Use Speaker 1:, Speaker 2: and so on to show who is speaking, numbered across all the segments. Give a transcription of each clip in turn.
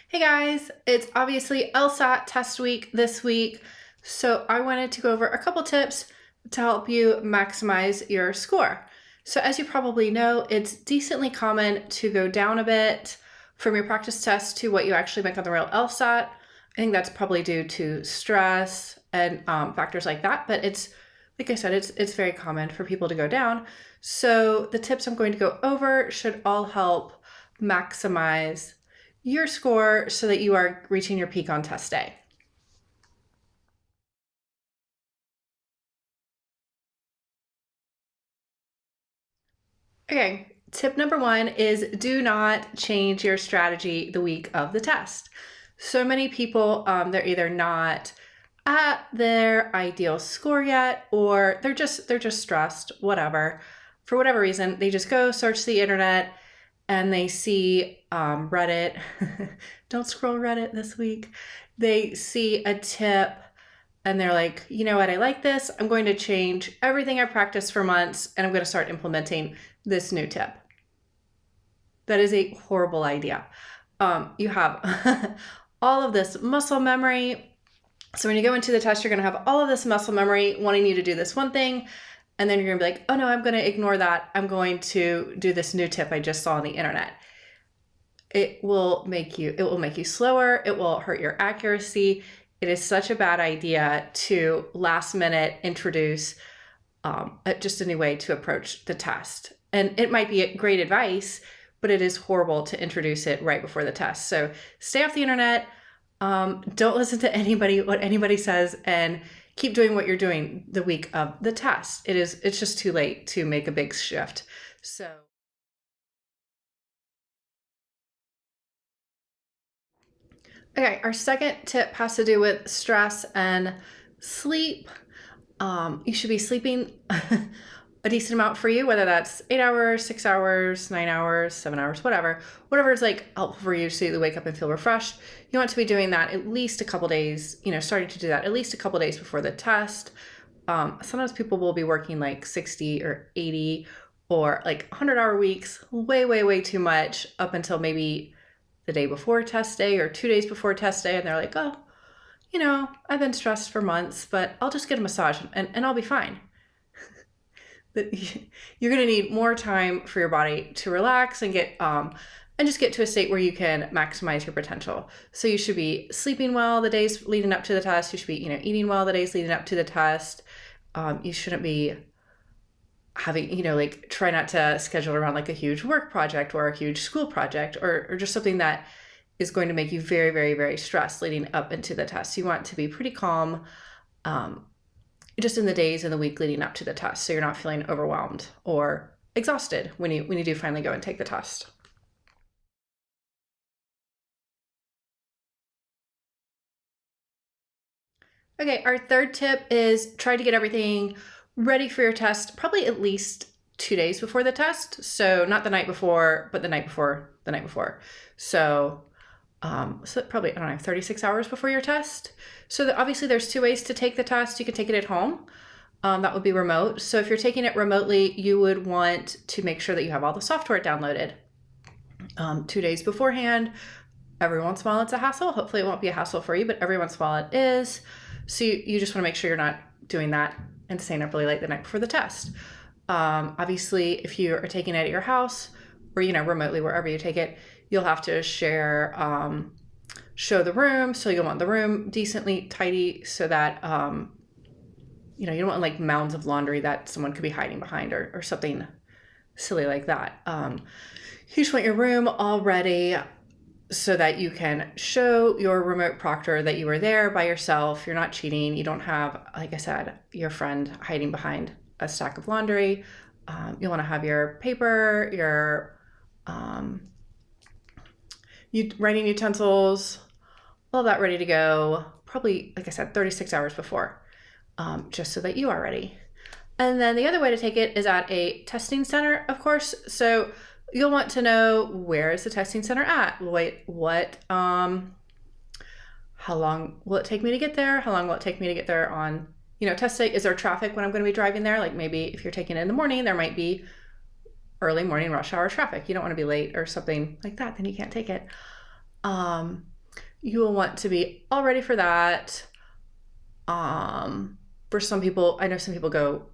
Speaker 1: Hey guys, it's obviously LSAT test week this week, so I wanted to go over a couple tips to help you maximize your score. So as you probably know, it's decently common to go down a bit from your practice test to what you actually make on the real LSAT. I think that's probably due to stress and factors like that, but it's, like I said, it's very common for people to go down. So the tips I'm going to go over should all help maximize your score so that you are reaching your peak on test day. Okay, tip number one is do not change your strategy the week of the test. So many people, they're either not at their ideal score yet, or they're just stressed, whatever. For whatever reason, they just go search the internet and they see Reddit. Don't scroll Reddit this week. They see a tip and they're like, you know what, I like this. I'm going to change everything I practiced for months and I'm going to start implementing this new tip. That is a horrible idea. You have all of this muscle memory. So when you go into the test, you're going to have all of this muscle memory wanting you to do this one thing. And then you're going to be like, oh no, I'm going to ignore that. I'm going to do this new tip I just saw on the internet. It will make you slower. It will hurt your accuracy. It is such a bad idea to last minute introduce just a new way to approach the test. And it might be great advice, but it is horrible to introduce it right before the test. So stay off the internet. Don't listen to what anybody says, and keep doing what you're doing the week of the test. It's just too late to make a big shift. So okay, our second tip has to do with stress and sleep. You should be sleeping a decent amount for you, whether that's 8 hours, 6 hours, 9 hours, 7 hours, whatever is like helpful for you so you wake up and feel refreshed. You want to be doing that at least a couple days, starting to do that at least a couple days before the test. Sometimes people will be working like 60 or 80 or like 100-hour weeks, way too much up until maybe the day before test day or 2 days before test day. And they're like, oh, I've been stressed for months, but I'll just get a massage and I'll be fine. You're going to need more time for your body to relax and just get to a state where you can maximize your potential. So you should be sleeping well the days leading up to the test. You should be, eating well the days leading up to the test. You shouldn't be having, try not to schedule around like a huge work project or a huge school project or just something that is going to make you very stressed leading up into the test. You want to be pretty calm, just in the days and the week leading up to the test, so you're not feeling overwhelmed or exhausted when you do finally go and take the test. Okay, our third tip is try to get everything ready for your test, probably at least 2 days before the test. So not the night before, but the night before the night before. So probably, 36 hours before your test. So obviously there's two ways to take the test. You can take it at home. That would be remote. So if you're taking it remotely, you would want to make sure that you have all the software downloaded 2 days beforehand. Every once in a while it's a hassle. Hopefully it won't be a hassle for you, but every once in a while it is. So you just want to make sure you're not doing that and staying up really late the night before the test. Obviously, if you are taking it at your house or, remotely, wherever you take it, you'll have to show the room. So you'll want the room decently tidy so that, you don't want like mounds of laundry that someone could be hiding behind or something silly like that. You just want your room all ready so that you can show your remote proctor that you were there by yourself. You're not cheating. You don't have, like I said, your friend hiding behind a stack of laundry. You want to have your paper, your writing utensils, all that ready to go, probably, like I said, 36 hours before, just so that you are ready. And then the other way to take it is at a testing center, of course. So you'll want to know, where is the testing center at? How long will it take me to get there? How long will it take me to get there on, test day? Is there traffic when I'm going to be driving there? Like maybe if you're taking it in the morning, there might be early morning rush hour traffic. You don't want to be late or something like that, then you can't take it. You will want to be all ready for that. For some people, I know some people go,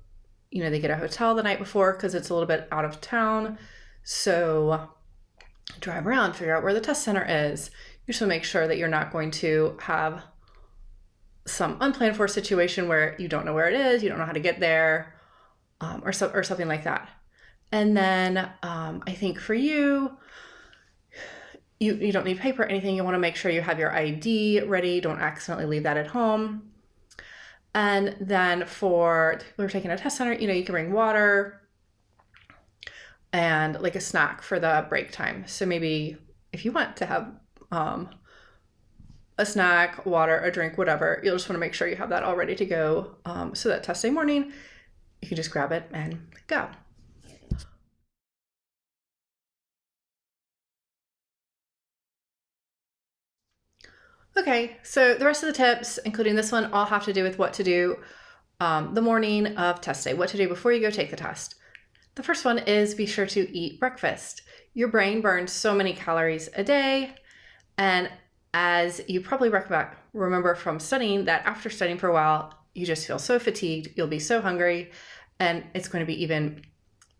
Speaker 1: they get a hotel the night before because it's a little bit out of town. So drive around, figure out where the test center is. You should make sure that you're not going to have some unplanned for situation where you don't know where it is, you don't know how to get there, or something like that. And then I think for you, you don't need paper or anything. You want to make sure you have your ID ready. Don't accidentally leave that at home. And then for we're taking a test center, you can bring water and like a snack for the break time. So maybe if you want to have a snack, water, a drink, whatever, you'll just want to make sure you have that all ready to go, so that test day morning, you can just grab it and go. Okay, so the rest of the tips, including this one, all have to do with what to do the morning of test day, what to do before you go take the test. The first one is be sure to eat breakfast. Your brain burns so many calories a day, and as you probably remember from studying, that after studying for a while, you just feel so fatigued, you'll be so hungry, and it's going to be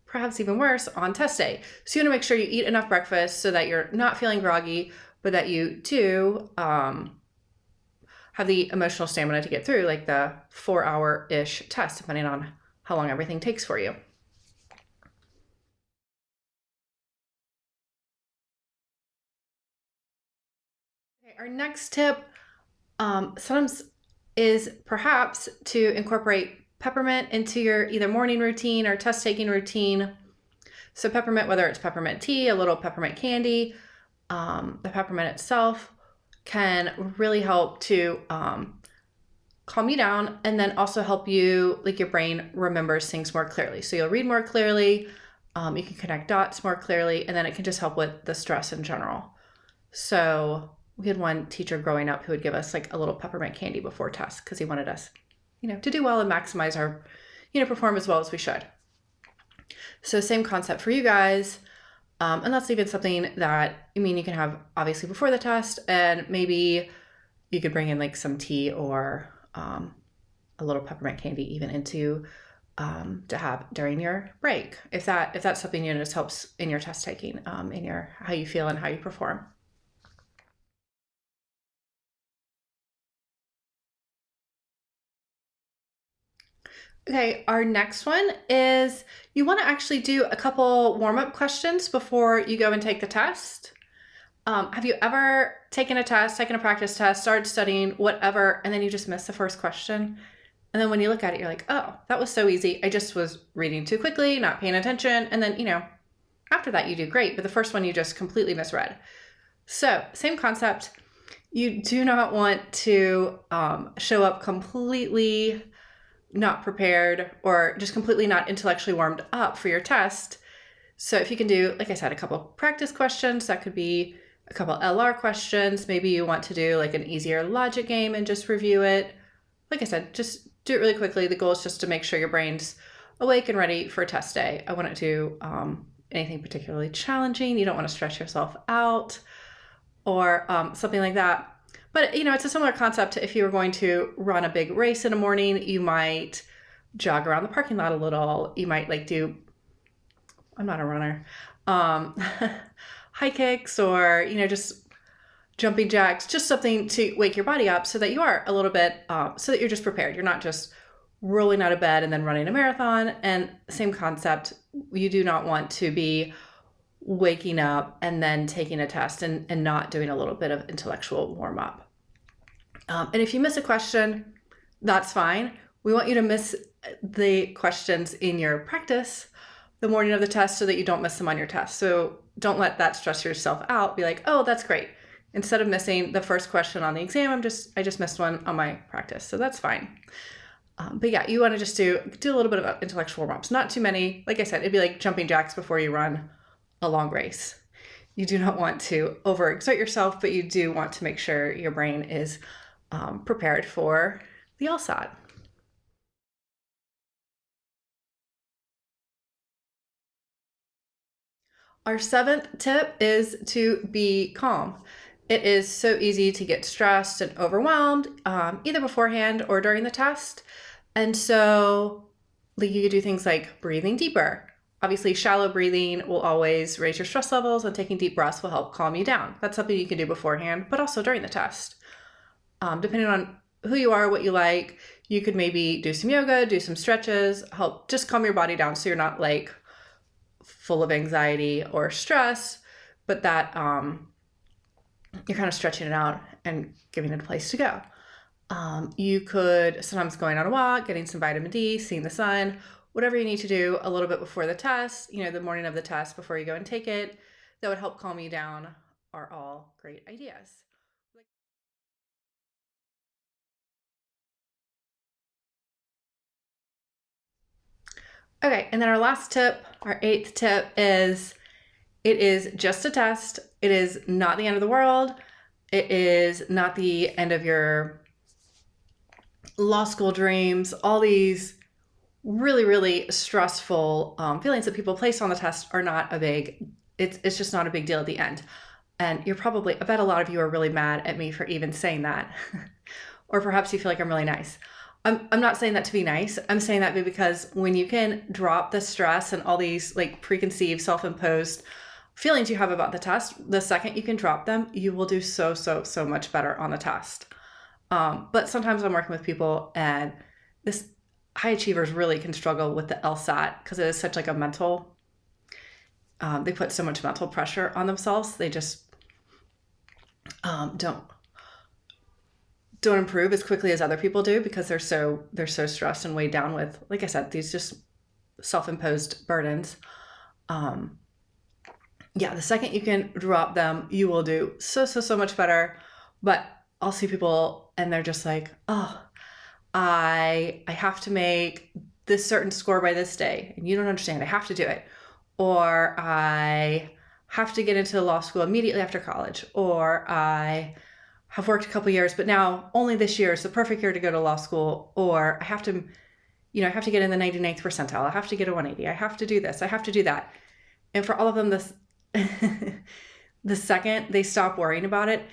Speaker 1: perhaps even worse on test day. So you want to make sure you eat enough breakfast so that you're not feeling groggy, but that you do have the emotional stamina to get through like the 4-hour-ish test, depending on how long everything takes for you. Okay, our next tip sometimes is perhaps to incorporate peppermint into your either morning routine or test taking routine. So peppermint, whether it's peppermint tea, a little peppermint candy, the peppermint itself can really help to calm you down, and then also help you, like your brain remembers things more clearly. So you'll read more clearly, you can connect dots more clearly, and then it can just help with the stress in general. So we had one teacher growing up who would give us like a little peppermint candy before tests because he wanted us, to do well and maximize our, perform as well as we should. So same concept for you guys. And that's even something that, you can have obviously before the test, and maybe you could bring in like some tea or a little peppermint candy even into to have during your break. If that's something just helps in your test taking, in your how you feel and how you perform. Okay, our next one is you want to actually do a couple warm-up questions before you go and take the test. Have you ever taken a practice test, started studying, whatever, and then you just missed the first question? And then when you look at it, you're like, oh, that was so easy. I just was reading too quickly, not paying attention. And then, after that you do great, but the first one you just completely misread. So same concept. You do not want to show up completely not prepared or just completely not intellectually warmed up for your test. So if you can do, like I said, a couple practice questions, that could be a couple LR questions. Maybe you want to do like an easier logic game and just review it. Like I said, just do it really quickly. The goal is just to make sure your brain's awake and ready for test day. I wouldn't do anything particularly challenging. You don't want to stress yourself out or something like that. But, it's a similar concept to if you were going to run a big race in the morning, you might jog around the parking lot a little. You might I'm not a runner, high kicks or, just jumping jacks, just something to wake your body up so that you are a little bit, so that you're just prepared. You're not just rolling out of bed and then running a marathon. And same concept, you do not want to be waking up and then taking a test and not doing a little bit of intellectual warm up. And if you miss a question, that's fine. We want you to miss the questions in your practice the morning of the test so that you don't miss them on your test. So don't let that stress yourself out. Be like, oh, that's great. Instead of missing the first question on the exam, I just missed one on my practice. So that's fine. But yeah, you want to just do a little bit of intellectual warm-ups. Not too many. Like I said, it'd be like jumping jacks before you run a long race. You do not want to overexert yourself, but you do want to make sure your brain is prepared for the LSAT. Our 7th tip is to be calm. it is so easy to get stressed and overwhelmed, either beforehand or during the test. And so like you could do things like breathing deeper. Obviously, shallow breathing will always raise your stress levels, and taking deep breaths will help calm you down. That's something you can do beforehand, but also during the test. Depending on who you are, what you like, you could maybe do some yoga, do some stretches, help just calm your body down so you're not like full of anxiety or stress, but that you're kind of stretching it out and giving it a place to go. You could sometimes going on a walk, getting some vitamin D, seeing the sun, whatever you need to do a little bit before the test, the morning of the test before you go and take it, that would help calm you down, are all great ideas. Okay, and then our last tip, our 8th tip is, it is just a test. It is not the end of the world. It is not the end of your law school dreams. All these really, really stressful feelings that people place on the test are not it's just not a big deal at the end. And I bet a lot of you are really mad at me for even saying that. Or perhaps you feel like I'm really nice. I'm not saying that to be nice. I'm saying that because when you can drop the stress and all these like preconceived, self-imposed feelings you have about the test, the second you can drop them, you will do so much better on the test. But sometimes I'm working with people, and this high achievers really can struggle with the LSAT because it is such like a mental, they put so much mental pressure on themselves. They just don't improve as quickly as other people do because they're so stressed and weighed down with, like I said, these just self-imposed burdens. The second you can drop them, you will do so much better. But I'll see people and they're just like, oh, I have to make this certain score by this day, and you don't understand, I have to do it. Or I have to get into law school immediately after college. Or I have worked a couple years, but now only this year is the perfect year to go to law school. Or I have to get in the 99th percentile. I have to get a 180. I have to do this. I have to do that. And for all of them, the second they stop worrying about it,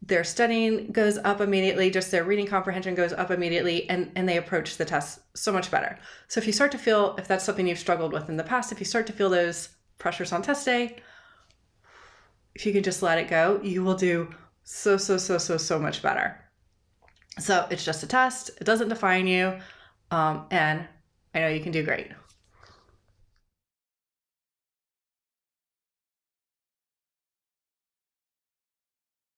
Speaker 1: their studying goes up immediately, just their reading comprehension goes up immediately, and they approach the test so much better. So if you start to feel, if that's something you've struggled with in the past, if you start to feel those pressures on test day, if you can just let it go, you will do so much better. So it's just a test. It doesn't define you. And I know you can do great.